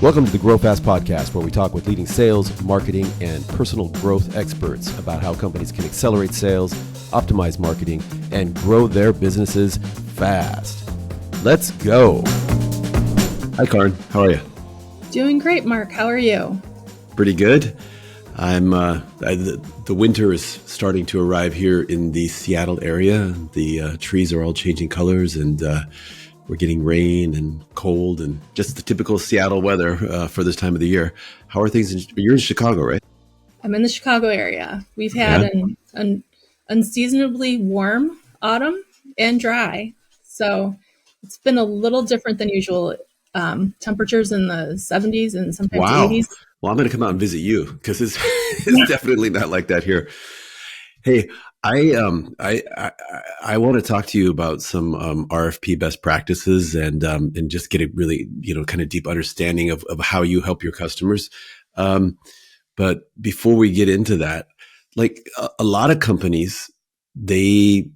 Welcome to the Grow Fast podcast, where we talk with leading sales, marketing, and personal growth experts about how companies can accelerate sales, optimize marketing, and grow their businesses fast. Let's go. Hi, Caryn. How are you? Doing great, Mark. How are you? Pretty good. The winter is starting to arrive here in the Seattle area. The trees are all changing colors, and we're getting rain and cold and just the typical Seattle weather for this time of the year. How are things? You're in Chicago, right? I'm in the Chicago area. We've had an unseasonably warm autumn and dry. So it's been a little different than usual. Temperatures in the 70s and sometimes 80s. Well, I'm going to come out and visit you because it's definitely not like that here. Hey, I want to talk to you about some RFP best practices and just get a really kind of deep understanding of how you help your customers. But before we get into that, like a lot of companies, they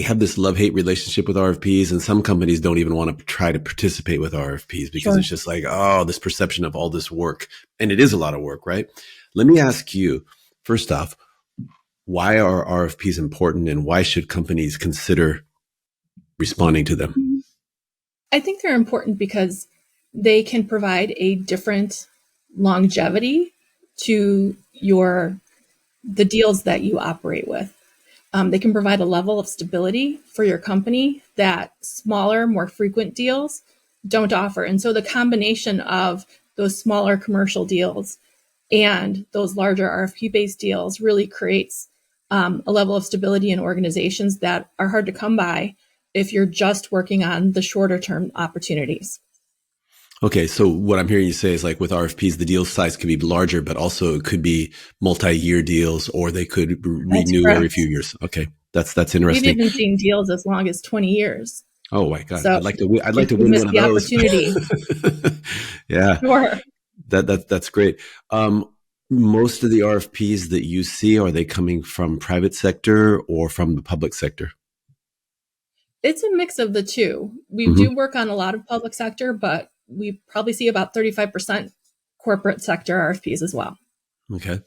have this love-hate relationship with RFPs, and some companies don't even want to try to participate with RFPs because It's just like, this perception of all this work. And it is a lot of work, right? Let me ask you, first off, why are RFPs important and why should companies consider responding to them? I think they're important because they can provide a different longevity to the deals that you operate with. They can provide a level of stability for your company that smaller, more frequent deals don't offer. And so the combination of those smaller commercial deals and those larger RFP-based deals really creates a level of stability in organizations that are hard to come by if you're just working on the shorter term opportunities. Okay, so what I'm hearing you say is like with RFPs, the deal size could be larger, but also it could be multi-year deals, or they could renew every few years. Okay, that's interesting. We've even seen deals as long as 20 years. Oh my God, so I'd like to win one of those. Opportunity. Yeah, sure. That's great. Most of the RFPs that you see, are they coming from private sector or from the public sector? It's a mix of the two. We do work on a lot of public sector, but we probably see about 35% corporate sector RFPs as well. Okay.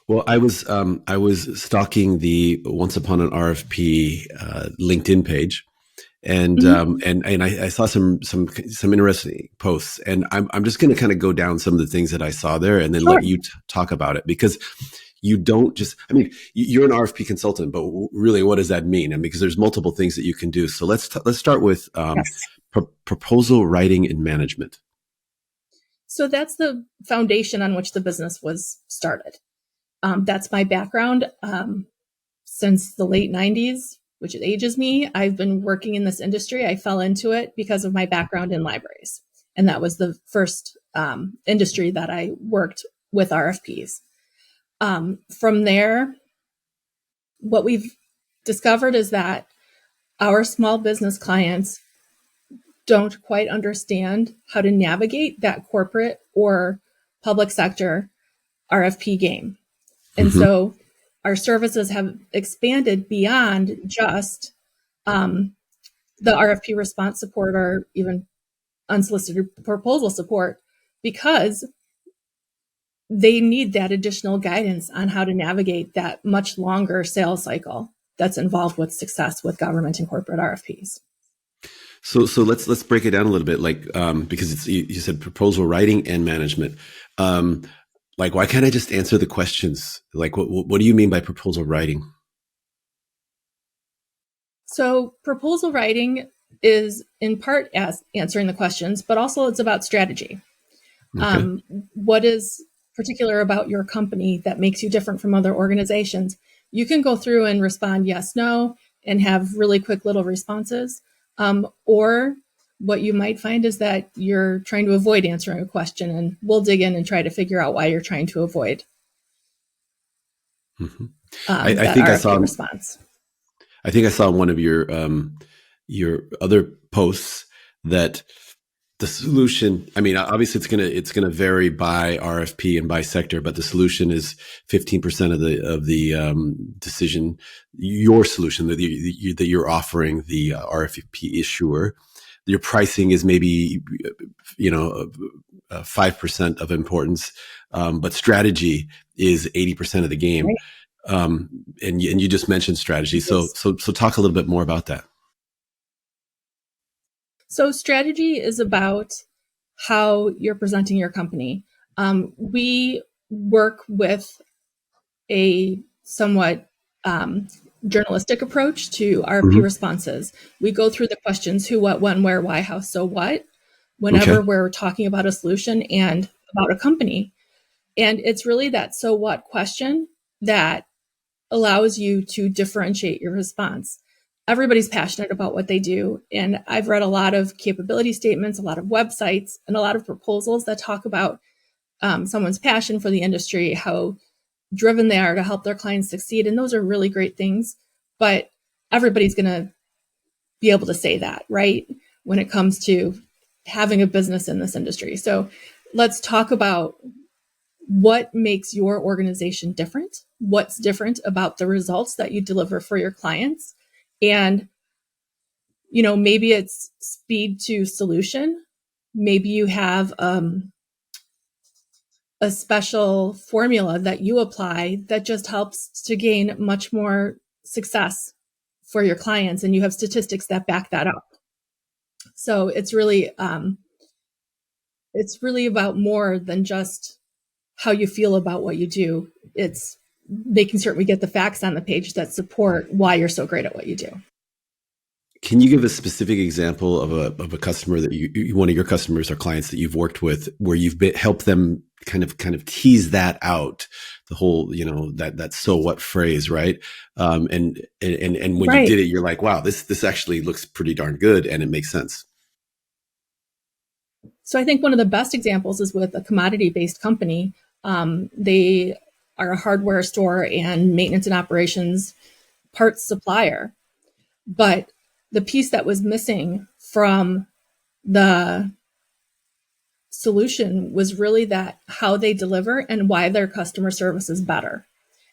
Well, I was stalking the Once Upon an RFP LinkedIn page, and I saw some interesting posts, and I'm just going to kind of go down some of the things that I saw there, and then let you talk about it, because you don't just, you're an RFP consultant, but really, what does that mean? And because there's multiple things that you can do. So let's start with proposal writing and management. So that's the foundation on which the business was started. That's my background. Since the late 90s, which ages me, I've been working in this industry. I fell into it because of my background in libraries. And that was the first industry that I worked with RFPs. From there, what we've discovered is that our small business clients don't quite understand how to navigate that corporate or public sector RFP game. And so our services have expanded beyond just the RFP response support or even unsolicited proposal support, because they need that additional guidance on how to navigate that much longer sales cycle that's involved with success with government and corporate RFPs. So let's break it down a little bit, like because you said proposal writing and management. Like, why can't I just answer the questions? Like, what do you mean by proposal writing? So proposal writing is in part as answering the questions, but also it's about strategy. Okay. What is particular about your company that makes you different from other organizations? You can go through and respond yes, no, and have really quick little responses. Or what you might find is that you're trying to avoid answering a question, and we'll dig in and try to figure out why you're trying to avoid. I think I saw response. I think I saw one of your other posts that the solution, obviously it's gonna vary by RFP and by sector, but the solution is 15% of the decision. Your solution that you're offering the RFP issuer, your pricing is maybe 5% of importance, but strategy is 80% of the game. Right. And you just mentioned strategy. So talk a little bit more about that. So strategy is about how you're presenting your company. We work with a somewhat journalistic approach to RFP responses. We go through the questions: who, what, when, where, why, how, so what, whenever we're talking about a solution and about a company. And it's really that so what question that allows you to differentiate your response. Everybody's passionate about what they do. And I've read a lot of capability statements, a lot of websites, and a lot of proposals that talk about someone's passion for the industry, how driven they are to help their clients succeed. And those are really great things. But everybody's going to be able to say that, right? When it comes to having a business in this industry. So let's talk about what makes your organization different, what's different about the results that you deliver for your clients. And, maybe it's speed to solution. Maybe you have a special formula that you apply that just helps to gain much more success for your clients. And you have statistics that back that up. So it's really about more than just how you feel about what you do. It's making certain we get the facts on the page that support why you're so great at what you do. Can you give a specific example of a customer that one of your customers or clients that you've worked with, where you've helped them kind of tease that out, the whole, that so what phrase, right? And when you did it, you're like, wow, this actually looks pretty darn good, and it makes sense. So I think one of the best examples is with a commodity-based company. They are a hardware store and maintenance and operations parts supplier. But the piece that was missing from the solution was really that how they deliver and why their customer service is better,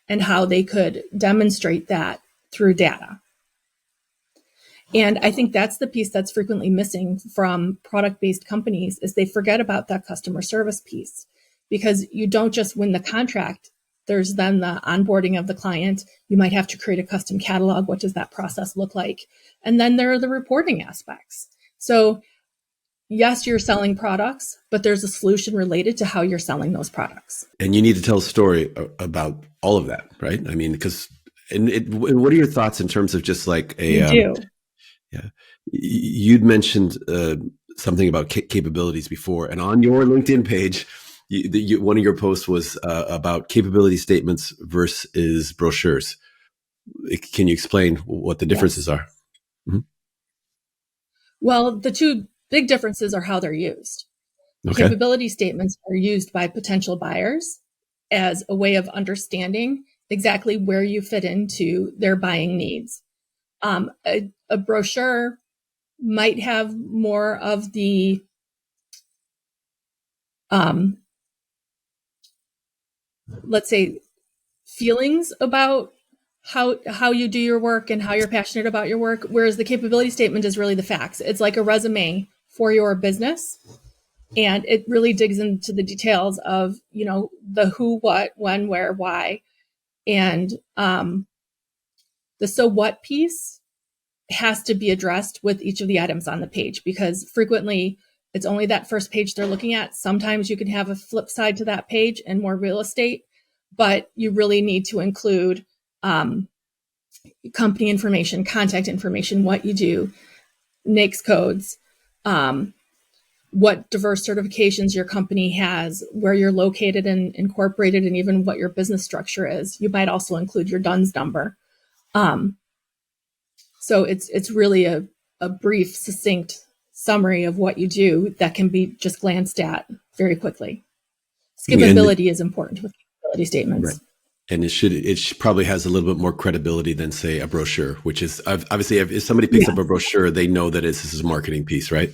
and how they could demonstrate that through data. And I think that's the piece that's frequently missing from product-based companies, is they forget about that customer service piece, because you don't just win the contract. There's then the onboarding of the client. You might have to create a custom catalog. What does that process look like? And then there are the reporting aspects. So yes, you're selling products, but there's a solution related to how you're selling those products. And you need to tell a story about all of that, right? I mean, what are your thoughts in terms of just like You do. Yeah. You'd mentioned something about capabilities before, and on your LinkedIn page, one of your posts was about capability statements versus brochures. Can you explain what the differences are? Mm-hmm. Well, the two big differences are how they're used. Okay. Capability statements are used by potential buyers as a way of understanding exactly where you fit into their buying needs. A brochure might have more of the let's say feelings about how you do your work and how you're passionate about your work, whereas the capability statement is really the facts. It's like a resume for your business, and it really digs into the details of the who, what, when, where, why, and the so what piece has to be addressed with each of the items on the page, because frequently it's only that first page they're looking at. Sometimes you can have a flip side to that page and more real estate, but you really need to include company information, contact information, what you do, NAICS codes, what diverse certifications your company has, where you're located and incorporated, and even what your business structure is. You might also include your DUNS number. So it's really a brief, succinct summary of what you do that can be just glanced at very quickly. Skippability is important with capability statements. Right. And it probably has a little bit more credibility than, say, a brochure, which is obviously if somebody picks up a brochure, they know that this is a marketing piece, right?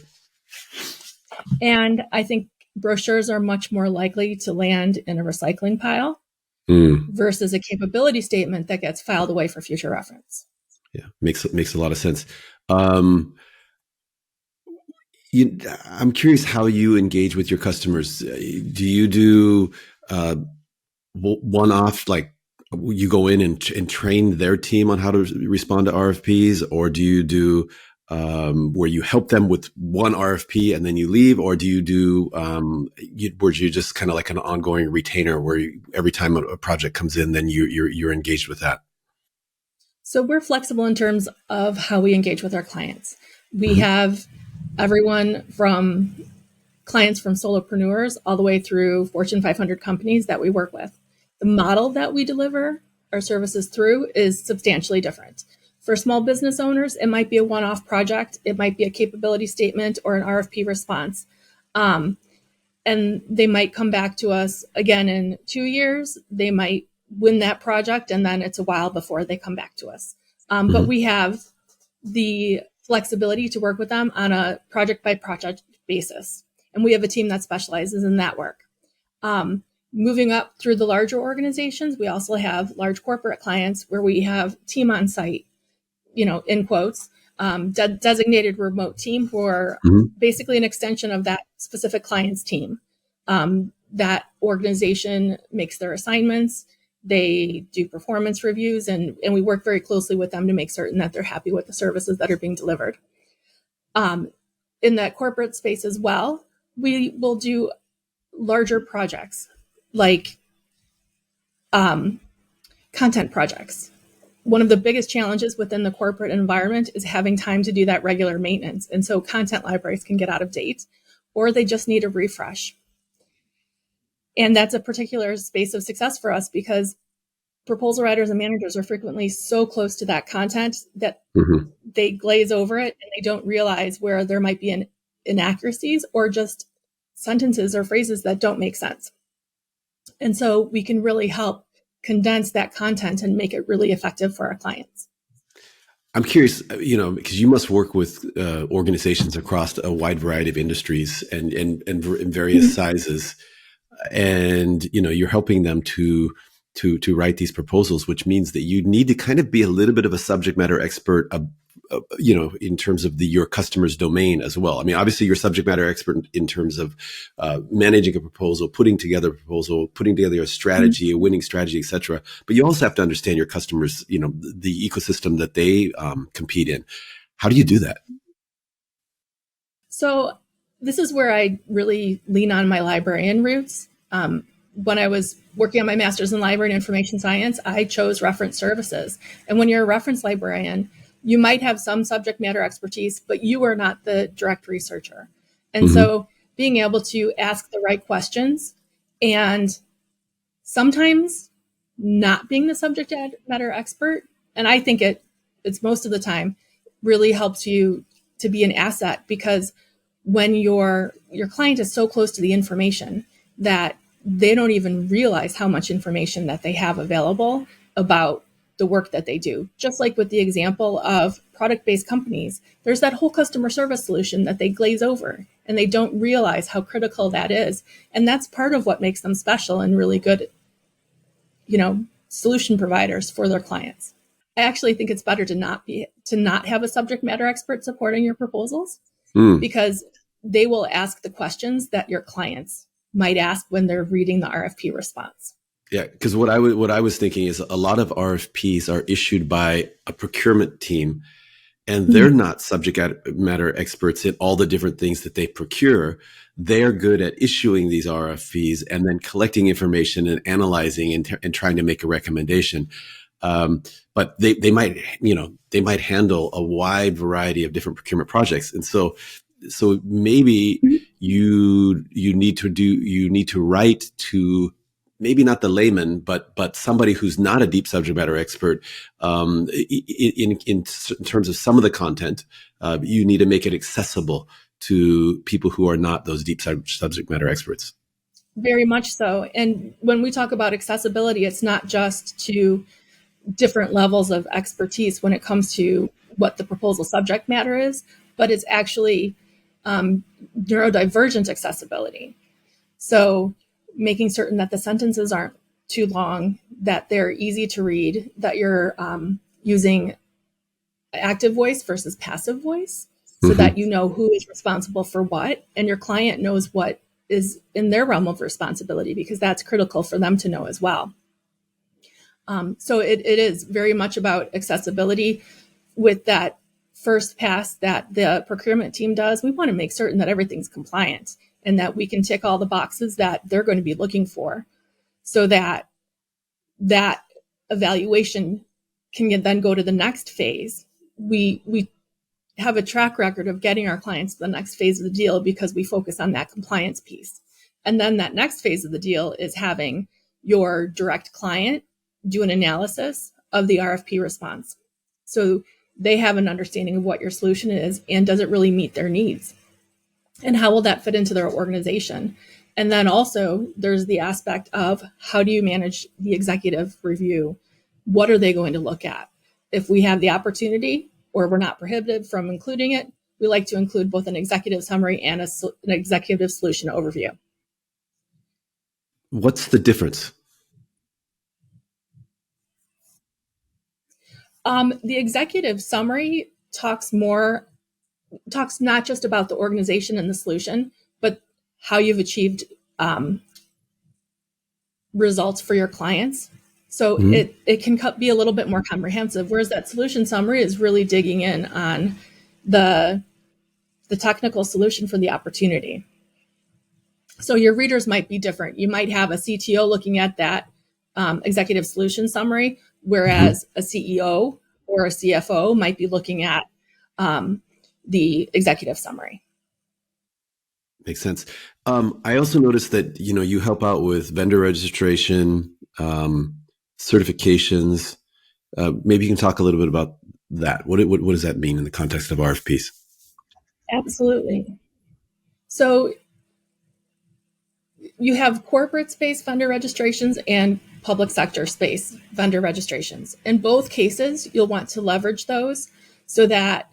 And I think brochures are much more likely to land in a recycling pile versus a capability statement that gets filed away for future reference. Yeah, makes a lot of sense. I'm curious how you engage with your customers. Do you do one-off, like you go in and train their team on how to respond to RFPs, or do you do where you help them with one RFP and then you leave, or do you do where you just kind of like an ongoing retainer where every time a project comes in, then you're engaged with that? So we're flexible in terms of how we engage with our clients. We Mm-hmm. have everyone from clients from solopreneurs all the way through Fortune 500 companies that we work with. The model that we deliver our services through is substantially different. For small business owners, it might be a one-off project. It might be a capability statement or an RFP response. And they might come back to us again in 2 years. They might win that project, and then it's a while before they come back to us. But Mm-hmm. we have the flexibility to work with them on a project by project basis. And we have a team that specializes in that work. Moving up through the larger organizations, we also have large corporate clients where we have team on site, in quotes, designated remote team who are Mm-hmm. basically an extension of that specific client's team. That organization makes their assignments, they do performance reviews, and we work very closely with them to make certain that they're happy with the services that are being delivered. In that corporate space as well, we will do larger projects like content projects. One of the biggest challenges within the corporate environment is having time to do that regular maintenance. And so content libraries can get out of date or they just need a refresh. And that's a particular space of success for us because proposal writers and managers are frequently so close to that content that Mm-hmm. they glaze over it and they don't realize where there might be inaccuracies or just sentences or phrases that don't make sense. And so we can really help condense that content and make it really effective for our clients. I'm curious, because you must work with organizations across a wide variety of industries and in various sizes, and you're helping them to write these proposals, which means that you need to kind of be a little bit of a subject matter expert, in terms of your customer's domain as well. I mean, obviously, you're subject matter expert in terms of managing a proposal, putting together a proposal, putting together a strategy, a winning strategy, etc. But you also have to understand your customers, the ecosystem that they compete in. How do you do that? So this is where I really lean on my librarian roots. When I was working on my master's in library and information science, I chose reference services. And when you're a reference librarian, you might have some subject matter expertise, but you are not the direct researcher. And Mm-hmm. so being able to ask the right questions and sometimes not being the subject matter expert, and I think it's most of the time, really helps you to be an asset because when your client is so close to the information that they don't even realize how much information that they have available about the work that they do. Just like with the example of product-based companies, there's that whole customer service solution that they glaze over and they don't realize how critical that is. And that's part of what makes them special and really good, solution providers for their clients. I actually think it's better to not have a subject matter expert supporting your proposals Mm. because they will ask the questions that your clients might ask when they're reading the RFP response. Yeah, because what I was thinking is a lot of RFPs are issued by a procurement team, and they're Mhm. not subject matter experts in all the different things that they procure. They're good at issuing these RFPs and then collecting information and analyzing and trying to make a recommendation. But they might, they might handle a wide variety of different procurement projects. And so maybe you need to write to maybe not the layman, but somebody who's not a deep subject matter expert in terms of some of the content. You need to make it accessible to people who are not those deep subject matter experts. Very much so. And when we talk about accessibility, it's not just to different levels of expertise when it comes to what the proposal subject matter is, but it's actually neurodivergent accessibility. So making certain that the sentences aren't too long, that they're easy to read, that you're using active voice versus passive voice. so that you know who is responsible for what, and your client knows what is in their realm of responsibility, because that's critical for them to know as well. So it is very much about accessibility. With that first pass that the procurement team does, we want to make certain that everything's compliant and that we can tick all the boxes that they're going to be looking for, so that that evaluation can then go to the next phase. We have a track record of getting our clients to the next phase of the deal because we focus on that compliance piece. And then that next phase of the deal is having your direct client do an analysis of the RFP response, so they have an understanding of what your solution is and does it really meet their needs, and how will that fit into their organization. And then also there's the aspect of how do you manage the executive review? What are they going to look at? If we have the opportunity or we're not prohibited from including it, we like to include both an executive summary and an executive solution overview. What's the difference? The executive summary talks not just about the organization and the solution, but how you've achieved results for your clients. So it can be a little bit more comprehensive, whereas that solution summary is really digging in on the technical solution for the opportunity. So your readers might be different. You might have a CTO looking at that executive solution summary, whereas a CEO or a CFO might be looking at the executive summary. Makes sense. I also noticed that, you help out with vendor registration, certifications. Maybe you can talk a little bit about that. What does that mean in the context of RFPs? Absolutely. So you have corporate space vendor registrations and public sector space vendor registrations. In both cases, you'll want to leverage those so that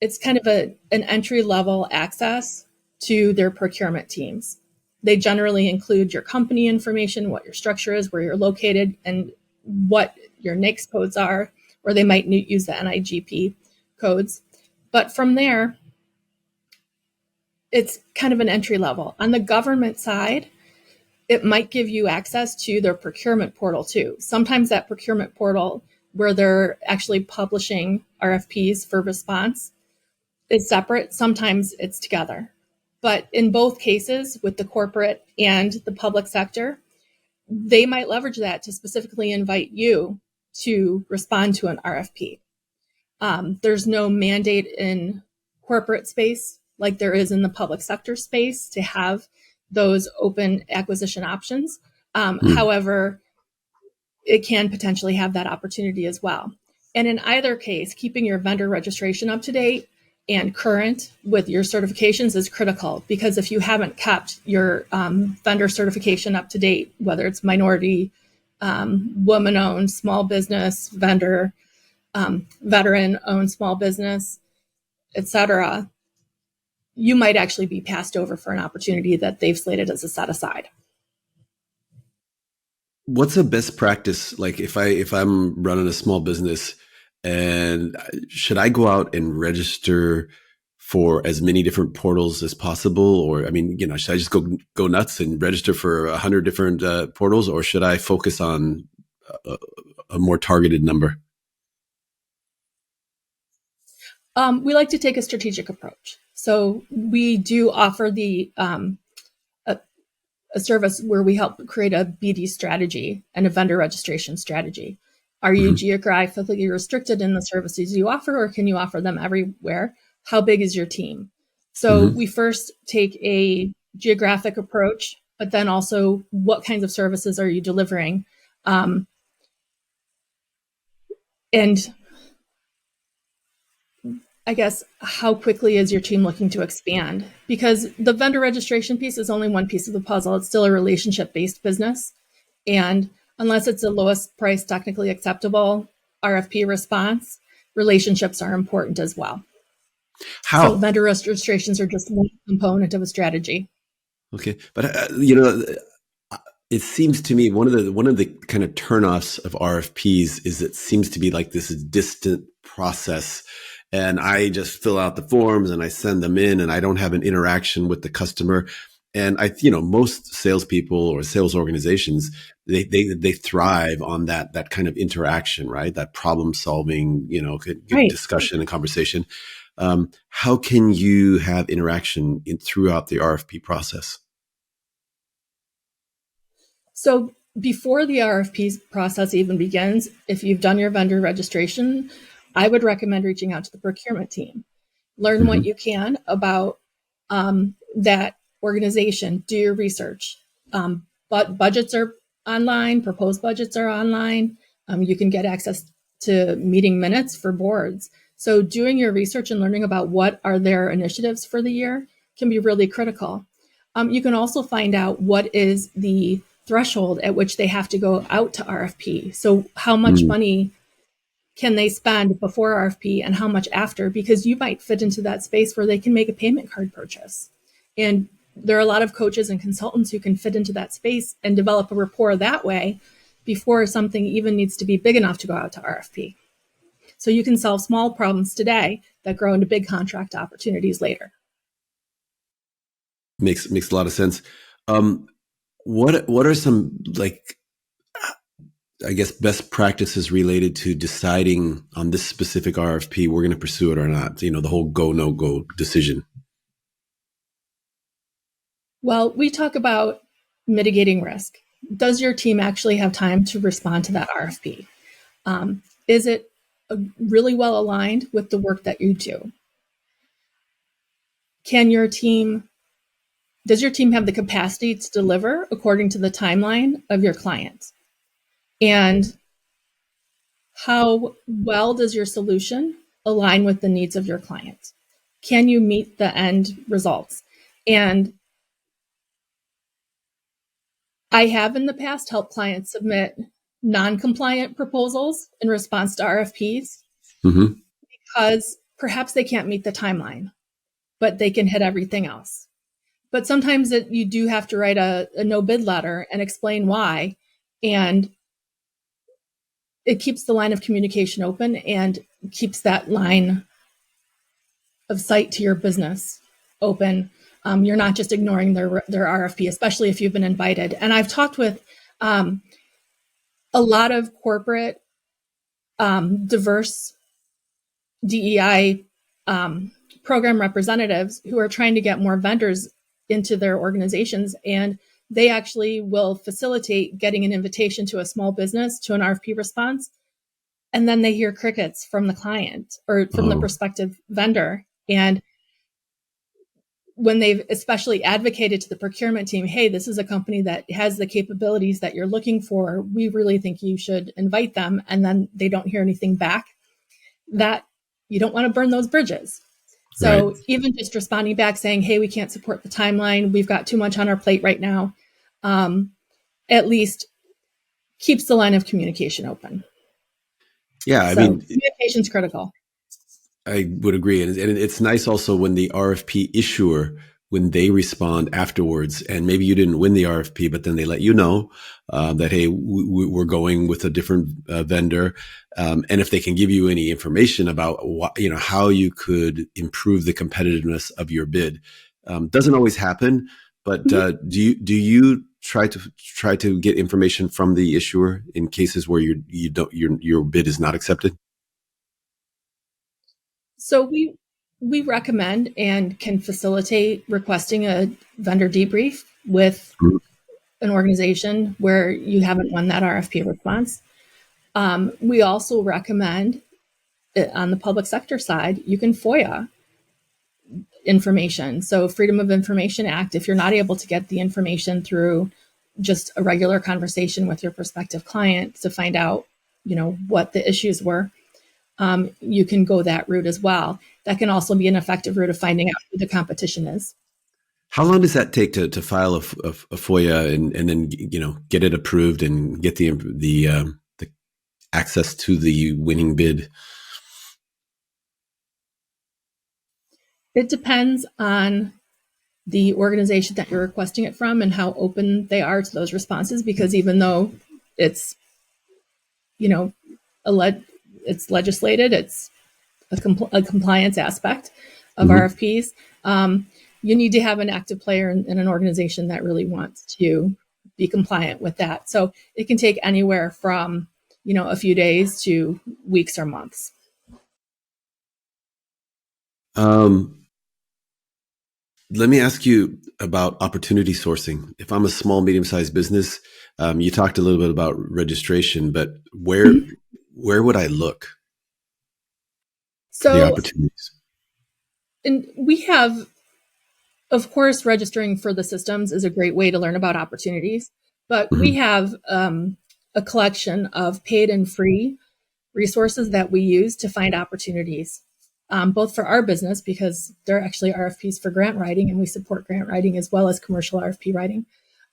it's kind of an entry-level access to their procurement teams. They generally include your company information, what your structure is, where you're located, and what your NAICS codes are, or they might use the NIGP codes. But from there, it's kind of an entry level. On the government side, it might give you access to their procurement portal too. Sometimes that procurement portal, where they're actually publishing RFPs for response, is separate. Sometimes it's together. But in both cases, with the corporate and the public sector, they might leverage that to specifically invite you to respond to an RFP. There's no mandate in corporate space like there is in the public sector space to have those open acquisition options. However, it can potentially have that opportunity as well. And in either case, keeping your vendor registration up to date and current with your certifications is critical, because if you haven't kept your vendor certification up to date, whether it's minority, woman-owned, small business, vendor, veteran-owned small business, etc., you might actually be passed over for an opportunity that they've slated as a set aside. What's a best practice? Like if I'm running a small business, and should I go out and register for as many different portals as possible? Or, should I just go nuts and register for 100 different portals, or should I focus on a more targeted number? We like to take a strategic approach. So we do offer a service where we help create a BD strategy and a vendor registration strategy. Are you geographically restricted in the services you offer, or can you offer them everywhere? How big is your team? So we first take a geographic approach, but then also what kinds of services are you delivering? And I guess, how quickly is your team looking to expand? Because the vendor registration piece is only one piece of the puzzle. It's still a relationship-based business. And unless it's the lowest price technically acceptable RFP response, relationships are important as well. How? So vendor registrations are just one component of a strategy. Okay. But, it seems to me one of the kind of turnoffs of RFPs is it seems to be like this distant process. and I just fill out the forms and I send them in, and I don't have an interaction with the customer. And most salespeople or sales organizations, they thrive on that kind of interaction, right? That problem solving, Right. discussion and conversation. How can you have interaction throughout the RFP process? So before the RFP process even begins, if you've done your vendor registration, I would recommend reaching out to the procurement team. Learn what you can about that organization. Do your research. But budgets are online. Proposed budgets are online. You can get access to meeting minutes for boards. So doing your research and learning about what are their initiatives for the year can be really critical. You can also find out what is the threshold at which they have to go out to RFP. So how much money can they spend before RFP and how much after? Because you might fit into that space where they can make a payment card purchase. And there are a lot of coaches and consultants who can fit into that space and develop a rapport that way before something even needs to be big enough to go out to RFP. So you can solve small problems today that grow into big contract opportunities later. Makes a lot of sense. What are some, I guess, best practices related to deciding on this specific RFP, we're going to pursue it or not? The whole go, no go decision. Well, we talk about mitigating risk. Does your team actually have time to respond to that RFP? Is it really well aligned with the work that you do? Does your team have the capacity to deliver according to the timeline of your client? And how well does your solution align with the needs of your client? Can you meet the end results? And I have in the past helped clients submit non-compliant proposals in response to RFPs because perhaps they can't meet the timeline, but they can hit everything else. But sometimes you do have to write a no bid letter and explain why. And it keeps the line of communication open and keeps that line of sight to your business open. You're not just ignoring their RFP, especially if you've been invited. And I've talked with a lot of corporate diverse DEI program representatives who are trying to get more vendors into their organizations, and they actually will facilitate getting an invitation to a small business to an RFP response, and then they hear crickets from the client or from the prospective vendor. And when they've especially advocated to the procurement team, hey, this is a company that has the capabilities that you're looking for, we really think you should invite them, and then they don't hear anything back, that you don't want to burn those bridges. So right. Even just responding back saying, hey, we can't support the timeline, we've got too much on our plate right now, at least keeps the line of communication open. Yeah, I mean, communication's critical. I would agree. And it's nice also when the RFP issuer, when they respond afterwards, and maybe you didn't win the RFP, but then they let you know that, hey, we're going with a different vendor. And if they can give you any information about how you could improve the competitiveness of your bid. Doesn't always happen, but do you try to get information from the issuer in cases where your bid is not accepted? So we recommend and can facilitate requesting a vendor debrief with an organization where you haven't won that RFP response. We also recommend on the public sector side, you can FOIA information. So Freedom of Information Act, if you're not able to get the information through just a regular conversation with your prospective client to find out, what the issues were, you can go that route as well. That can also be an effective route of finding out who the competition is. How long does that take to file a FOIA and then get it approved and get the access to the winning bid? It depends on the organization that you're requesting it from and how open they are to those responses. Because even though it's, it's legislated, it's a compliance aspect of RFPs. You need to have an active player in an organization that really wants to be compliant with that. So it can take anywhere from, a few days to weeks or months. Let me ask you about opportunity sourcing. If I'm a small, medium-sized business, you talked a little bit about registration, but where would I look for the opportunities? And we have, of course, registering for the systems is a great way to learn about opportunities, but we have a collection of paid and free resources that we use to find opportunities, both for our business, because they're actually RFPs for grant writing, and we support grant writing as well as commercial RFP writing,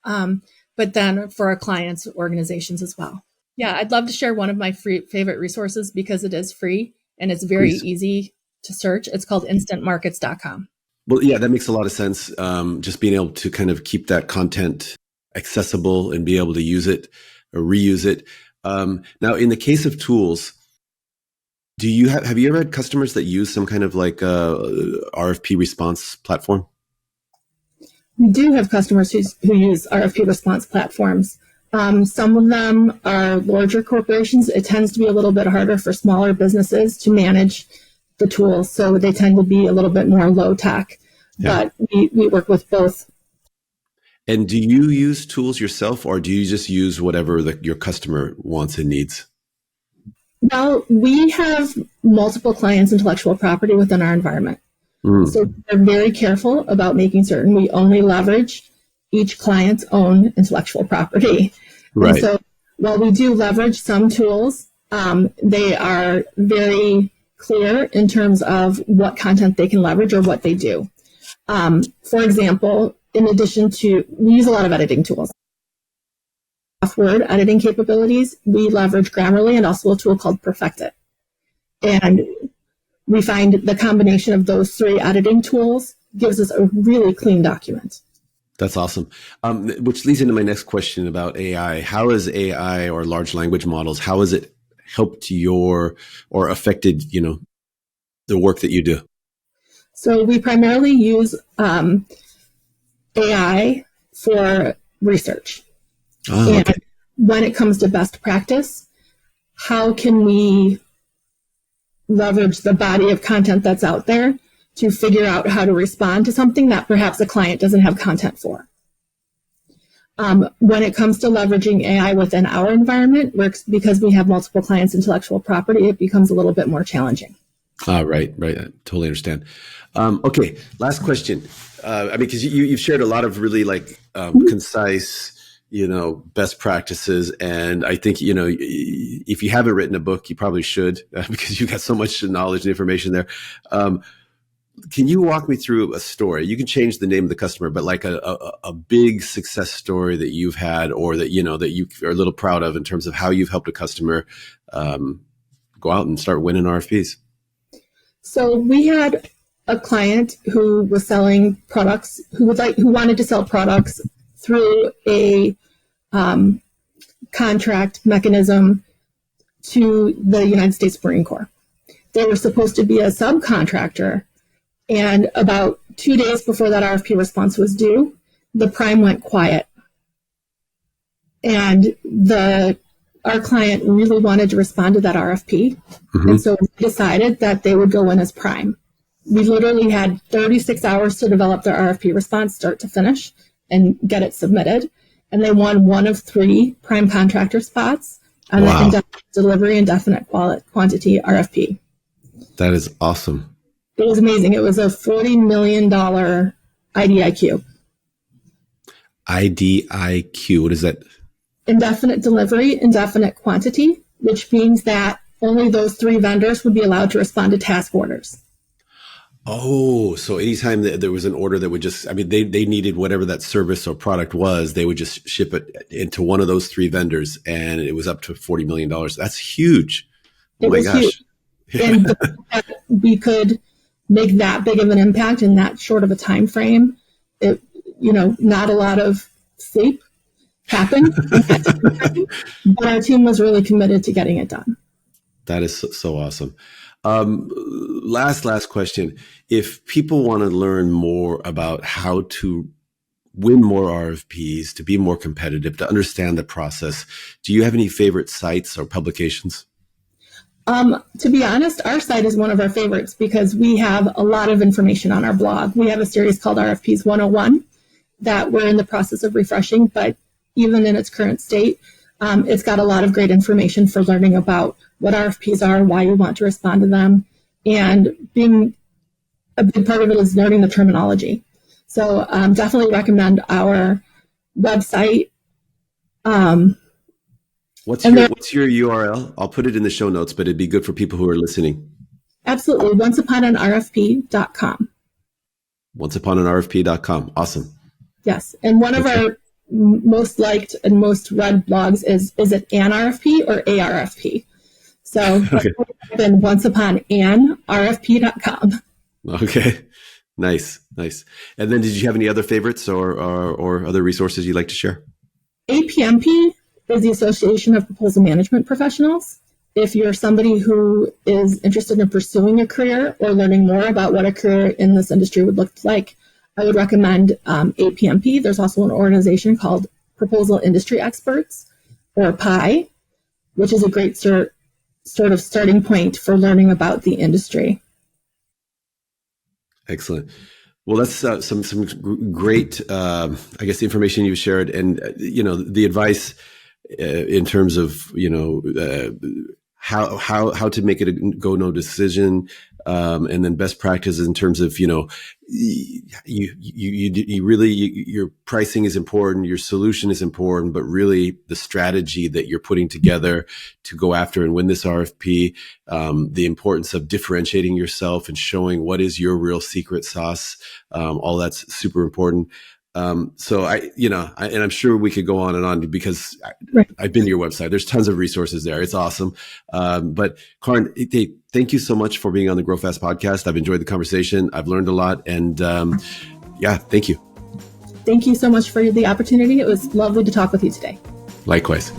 but then for our clients' organizations as well. Yeah, I'd love to share one of my favorite resources because it is free and it's very easy to search. It's called instantmarkets.com. Well, yeah, that makes a lot of sense. Just being able to kind of keep that content accessible and be able to use it or reuse it. Now, in the case of tools, have you ever had customers that use some kind of like RFP response platform? We do have customers who use RFP response platforms. Some of them are larger corporations. It tends to be a little bit harder for smaller businesses to manage the tools, so they tend to be a little bit more low tech. Yeah. But we work with both. And do you use tools yourself, or do you just use whatever your customer wants and needs? Well, we have multiple clients' intellectual property within our environment. So we're very careful about making certain we only leverage each client's own intellectual property. Right. And so while we do leverage some tools, they are very clear in terms of what content they can leverage or what they do. For example, in addition to, we use a lot of editing tools. Word editing capabilities, we leverage Grammarly and also a tool called Perfect It. And we find the combination of those three editing tools gives us a really clean document. That's awesome. Which leads into my next question about AI. How is AI or large language models, how has it helped or affected, the work that you do? So we primarily use AI for research. And when it comes to best practice, how can we leverage the body of content that's out there to figure out how to respond to something that perhaps a client doesn't have content for? When it comes to leveraging AI within our environment, because we have multiple clients' intellectual property, it becomes a little bit more challenging. Right. I totally understand. Okay, last question. Because you've shared a lot of really concise, best practices. And I think, if you haven't written a book, you probably should, because you've got so much knowledge and information there. Can you walk me through a story? You can change the name of the customer, but like a big success story that you've had, or that, that you are a little proud of in terms of how you've helped a customer go out and start winning RFPs. So we had a client who was selling products, who wanted to sell products through a contract mechanism to the United States Marine Corps. They were supposed to be a subcontractor, and about 2 days before that RFP response was due, the prime went quiet. And our client really wanted to respond to that RFP, and so we decided that they would go in as prime. We literally had 36 hours to develop their RFP response, start to finish, and get it submitted. And they won one of 3 prime contractor spots on the indefinite delivery, indefinite quantity RFP. That is awesome. It was amazing. It was a $40 million IDIQ. IDIQ, what is that? Indefinite delivery, indefinite quantity, which means that only those 3 vendors would be allowed to respond to task orders. Oh, so anytime there was an order that would just, they needed whatever that service or product was, they would just ship it into one of those 3 vendors, and it was up to $40 million. That's huge. Oh my gosh. Huge. And we could make that big of an impact in that short of a time frame. Not a lot of sleep happened in that time frame, but our team was really committed to getting it done. That is so awesome. Last question. If people want to learn more about how to win more RFPs, to be more competitive, to understand the process, do you have any favorite sites or publications? To be honest, our site is one of our favorites because we have a lot of information on our blog. We have a series called RFPs 101 that we're in the process of refreshing, but even in its current state, it's got a lot of great information for learning about what RFPs are, why you want to respond to them, and being a big part of it is learning the terminology. So definitely recommend our website. What's your URL? I'll put it in the show notes, but it'd be good for people who are listening. Absolutely. OnceUponAnRFP.com. OnceUponAnRFP.com. Awesome. Yes. And one of our most liked and most read blogs is it an RFP or a RFP? So then OnceUponAnRFP.com. Okay. Nice. And then did you have any other favorites or other resources you'd like to share? APMP is the Association of Proposal Management Professionals. If you're somebody who is interested in pursuing a career or learning more about what a career in this industry would look like, I would recommend APMP. There's also an organization called Proposal Industry Experts, or PI, which is a great sort of starting point for learning about the industry. Excellent. Well, that's some great, I guess, information you've shared, and the advice in terms of how to make it a go no decision, and then best practices in terms of you really your pricing is important, your solution is important, but really the strategy that you're putting together to go after and win this RFP, the importance of differentiating yourself and showing what is your real secret sauce, all that's super important. So I'm sure we could go on and on because I've been to your website. There's tons of resources there. It's awesome. But Caryn, thank you so much for being on the Grow Fast podcast. I've enjoyed the conversation. I've learned a lot. And thank you. Thank you so much for the opportunity. It was lovely to talk with you today. Likewise.